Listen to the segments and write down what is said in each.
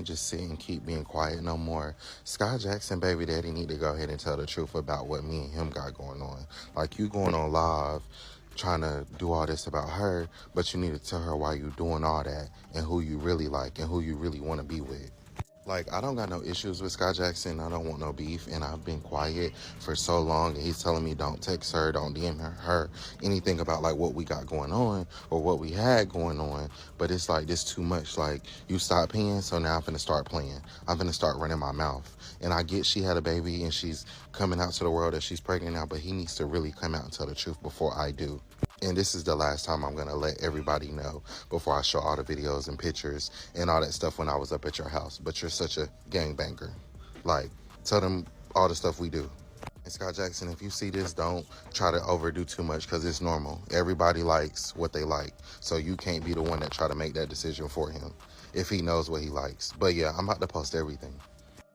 can't just sit and keep being quiet no more. Skai Jackson baby daddy need to go ahead and tell the truth about what me and him got going on. Like, you going on live trying to do all this about her, but you need to tell her why you doing all that and who you really like and who you really want to be with. Like, I don't got no issues with Skai Jackson. I don't want no beef, and I've been quiet for so long, and he's telling me don't text her, don't DM her, anything about, like, what we got going on or what we had going on. But it's like, this too much. Like, you stop paying, so now I'm finna start playing. I'm finna start running my mouth. And I get she had a baby, and she's coming out to the world that she's pregnant now, but he needs to really come out and tell the truth before I do. And this is the last time I'm gonna let everybody know before I show all the videos and pictures and all that stuff when I was up at your house. But you're such a gangbanger. Like, tell them all the stuff we do. And Skai Jackson, if you see this, don't try to overdo too much, because it's normal. Everybody likes what they like. So you can't be the one that try to make that decision for him if he knows what he likes. But yeah, I'm about to post everything.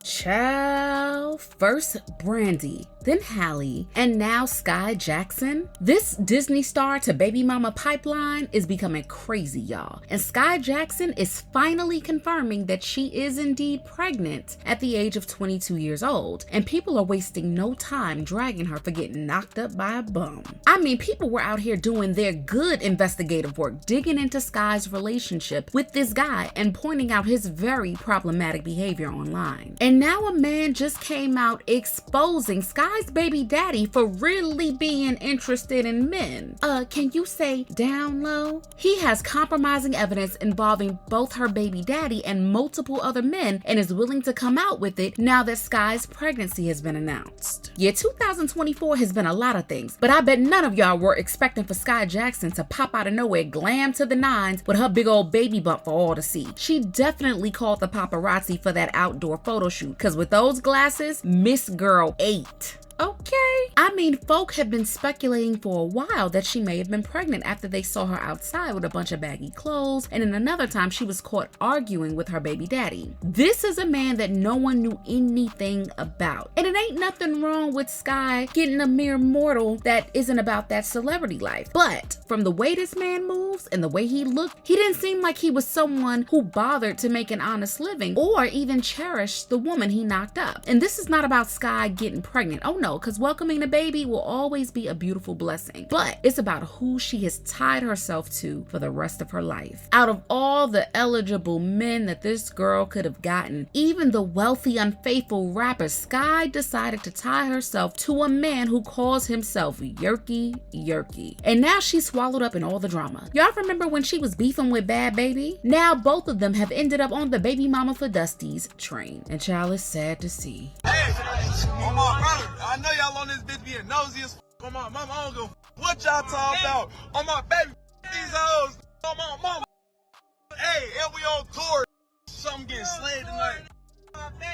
Child, first Brandi, then Halle, and now Skai Jackson. This Disney star to baby mama pipeline is becoming crazy, y'all. And Skai Jackson is finally confirming that she is indeed pregnant at the age of 22 years old. And people are wasting no time dragging her for getting knocked up by a bum. I mean, people were out here doing their good investigative work, digging into Skai's relationship with this guy and pointing out his very problematic behavior online. And now a man just came out exposing Skai's baby daddy for really being interested in men. Can you say down low? He has compromising evidence involving both her baby daddy and multiple other men and is willing to come out with it now that Skai's pregnancy has been announced. Yeah, 2024 has been a lot of things, but I bet none of y'all were expecting for Skai Jackson to pop out of nowhere, glam to the nines with her big old baby bump for all to see. She definitely called the paparazzi for that outdoor photo shoot, because with those glasses, Miss Girl ate. Okay. I mean, folk have been speculating for a while that she may have been pregnant after they saw her outside with a bunch of baggy clothes, and then another time she was caught arguing with her baby daddy. This is a man that no one knew anything about. And it ain't nothing wrong with Skai getting a mere mortal that isn't about that celebrity life. But from the way this man moves and the way he looked, he didn't seem like he was someone who bothered to make an honest living or even cherish the woman he knocked up. And this is not about Skai getting pregnant. Oh no, because welcoming the baby will always be a beautiful blessing, but it's about who she has tied herself to for the rest of her life. Out of all the eligible men that this girl could have gotten, even the wealthy, unfaithful rapper, Skai decided to tie herself to a man who calls himself Yerky Yerky. And now she's swallowed up in all the drama. Y'all remember when she was beefing with Bad Baby? Now both of them have ended up on the baby mama for Dusty's train. And child, is sad to see. Hey, on my brother, I know y'all on this bitch being nosy as on my mama. I don't go what y'all talking about. On my baby, these hoes. On my mama. Hey, and we on tour. Something getting slayed tonight.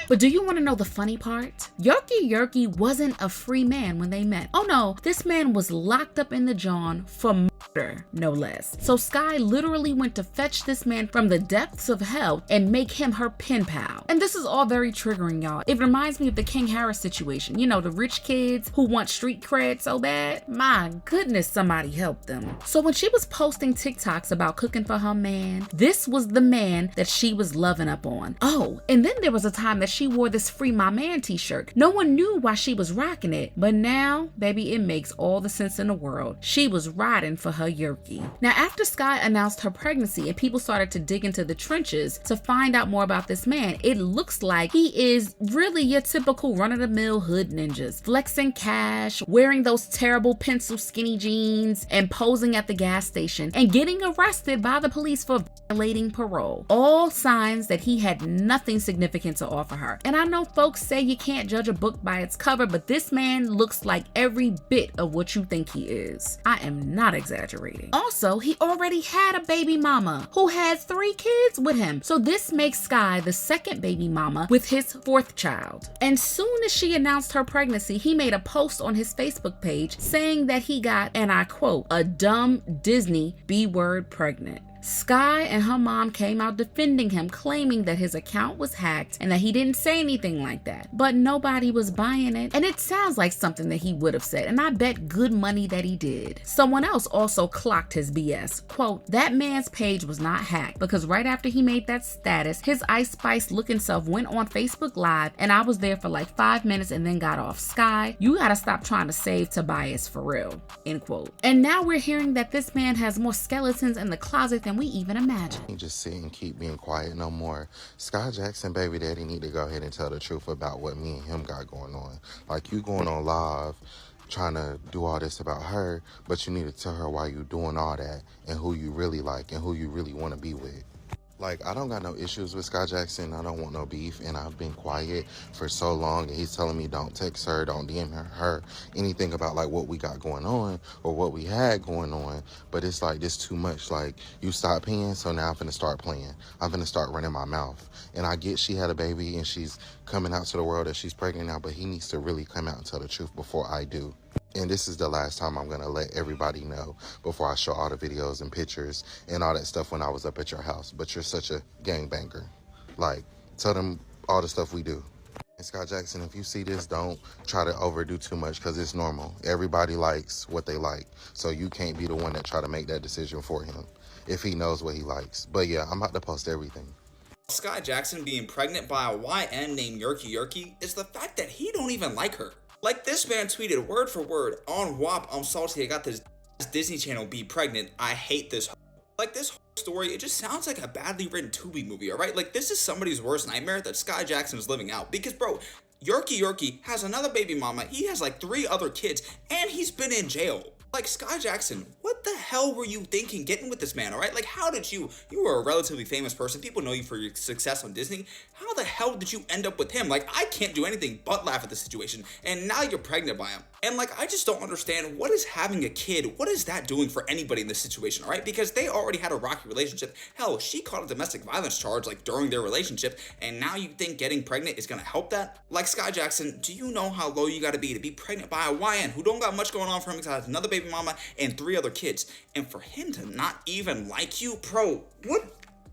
But do you want to know the funny part? Yerky Yerky wasn't a free man when they met. Oh no, this man was locked up in the John for murder, no less. So Skai literally went to fetch this man from the depths of hell and make him her pen pal. And this is all very triggering, y'all. It reminds me of the King Harris situation. You know, the rich kids who want street cred so bad. My goodness, somebody help them. So when she was posting TikToks about cooking for her man, this was the man that she was loving up on. Oh, and then there was a time that she wore this Free My Man t-shirt. No one knew why she was rocking it, but now, baby, it makes all the sense in the world. She was riding for her Yerky. Now, after Skai announced her pregnancy and people started to dig into the trenches to find out more about this man, it looks like he is really your typical run-of-the-mill hood ninjas, flexing cash, wearing those terrible pencil skinny jeans, and posing at the gas station, and getting arrested by the police for violating parole. All signs that he had nothing significant to offer her. And I know folks say you can't judge a book by its cover, but this man looks like every bit of what you think he is. I am not exaggerating. Also, he already had a baby mama who had 3 kids with him. So this makes Skai the second baby mama with his 4th child. And soon as she announced her pregnancy, he made a post on his Facebook page saying that he got, and I quote, a dumb Disney B-word pregnant. Skai and her mom came out defending him, claiming that his account was hacked and that he didn't say anything like that. But nobody was buying it, and it sounds like something that he would have said, and I bet good money that he did. Someone else also clocked his BS. Quote, that man's page was not hacked because right after he made that status, his Ice Spice looking self went on Facebook Live, and I was there for like 5 minutes and then got off. Skai, you gotta stop trying to save Tobias for real. End quote. And now we're hearing that this man has more skeletons in the closet than we even imagined. You just sit and keep being quiet no more. Skai Jackson baby daddy need to go ahead and tell the truth about what me and him got going on. Like, you going on live trying to do all this about her, but you need to tell her why you doing all that and who you really like and who you really want to be with. Like, I don't got no issues with Skai Jackson. I don't want no beef, and I've been quiet for so long, and he's telling me don't text her, don't DM her anything about like what we got going on or what we had going on. But it's like, this too much. Like, you stop paying, so now I'm finna start playing. I'm finna start running my mouth. And I get she had a baby and she's coming out to the world that she's pregnant now, but he needs to really come out and tell the truth before I do. And this is the last time I'm gonna let everybody know before I show all the videos and pictures and all that stuff when I was up at your house. But you're such a gangbanger. Like, tell them all the stuff we do. And Skai Jackson, if you see this, don't try to overdo too much because it's normal. Everybody likes what they like. So you can't be the one that try to make that decision for him if he knows what he likes. But yeah, I'm about to post everything. Skai Jackson being pregnant by a YN named Chileeeee is the fact that he don't even like her. Like, this man tweeted word for word, on WAP, I'm salty, I got this Disney Channel be pregnant, I hate this. Like, this whole story, it just sounds like a badly written Tubi movie, alright? Like, this is somebody's worst nightmare that Skai Jackson is living out. Because, bro, Chileeeee has another baby mama, he has like 3 other kids, and he's been in jail. Like, Skai Jackson, what the hell were you thinking getting with this man, alright? Like, how did you were a relatively famous person, people know you for your success on Disney, how the hell did you end up with him? Like, I can't do anything but laugh at this situation, and now you're pregnant by him. And like, I just don't understand, what is having a kid, what is that doing for anybody in this situation, alright? Because they already had a rocky relationship. Hell, she caught a domestic violence charge like during their relationship, and now you think getting pregnant is gonna help that? Like, Skai Jackson, do you know how low you gotta be to be pregnant by a YN who don't got much going on for him because another baby mama and 3 other kids, and for him to not even like you? Bro,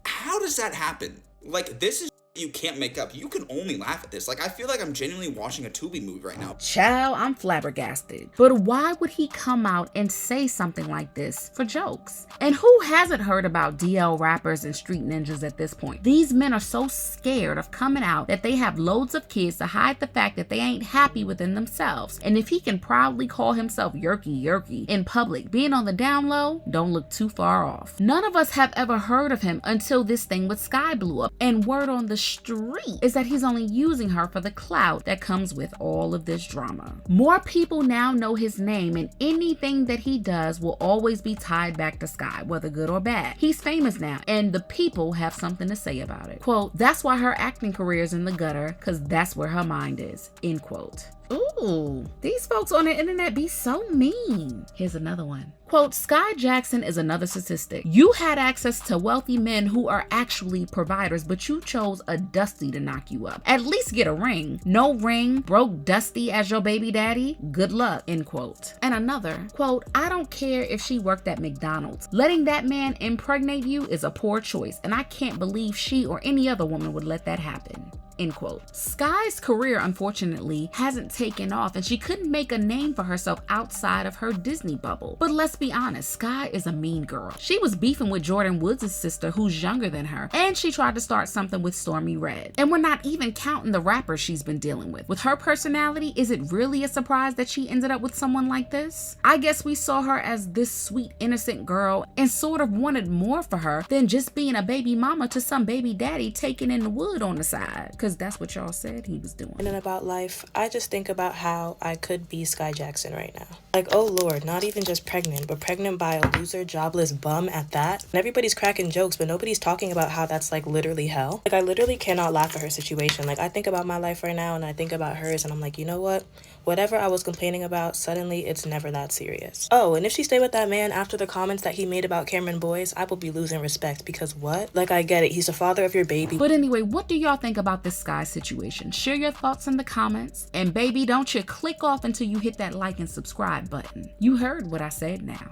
how does that happen? Like, this is you can't make up. You can only laugh at this. Like, I feel like I'm genuinely watching a Tubi movie right now. Child, I'm flabbergasted. But why would he come out and say something like this for jokes? And who hasn't heard about DL rappers and street ninjas at this point? These men are so scared of coming out that they have loads of kids to hide the fact that they ain't happy within themselves. And if he can proudly call himself Chileeeee in public, being on the down low, don't look too far off. None of us have ever heard of him until this thing with Skai blew up. And word on the street is that he's only using her for the clout that comes with all of this drama. More people now know his name, and anything that he does will always be tied back to Skai, whether good or bad. He's famous now, and the people have something to say about it. Quote, that's why her acting career is in the gutter, because that's where her mind is. End quote. Ooh, these folks on the internet be so mean. Here's another one. Quote, Skai Jackson is another statistic. You had access to wealthy men who are actually providers, but you chose a Dusty to knock you up. At least get a ring. No ring, broke Dusty as your baby daddy? Good luck, end quote. And another, quote, I don't care if she worked at McDonald's. Letting that man impregnate you is a poor choice, and I can't believe she or any other woman would let that happen. End quote. Skai's career, unfortunately, hasn't taken off, and she couldn't make a name for herself outside of her Disney bubble. But let's be honest, Skai is a mean girl. She was beefing with Jordan Woods' sister, who's younger than her, and she tried to start something with Stormy Red. And we're not even counting the rappers she's been dealing with. With her personality, is it really a surprise that she ended up with someone like this? I guess we saw her as this sweet, innocent girl and sort of wanted more for her than just being a baby mama to some baby daddy taking in the wood on the side. Because that's what y'all said he was doing. And about life, I just think about how I could be Skai Jackson right now. Like, oh Lord, not even just pregnant, but pregnant by a loser, jobless bum at that. And everybody's cracking jokes, but nobody's talking about how that's like literally hell. Like, I literally cannot laugh at her situation. Like, I think about my life right now and I think about hers and I'm like, you know what? Whatever I was complaining about, suddenly it's never that serious. Oh, and if she stayed with that man after the comments that he made about Cameron Boyce, I will be losing respect because what? Like, I get it. He's the father of your baby. But anyway, what do y'all think about this Skai situation? Share your thoughts in the comments. And baby, don't you click off until you hit that like and subscribe button. You heard what I said now.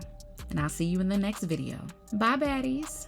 And I'll see you in the next video. Bye, baddies.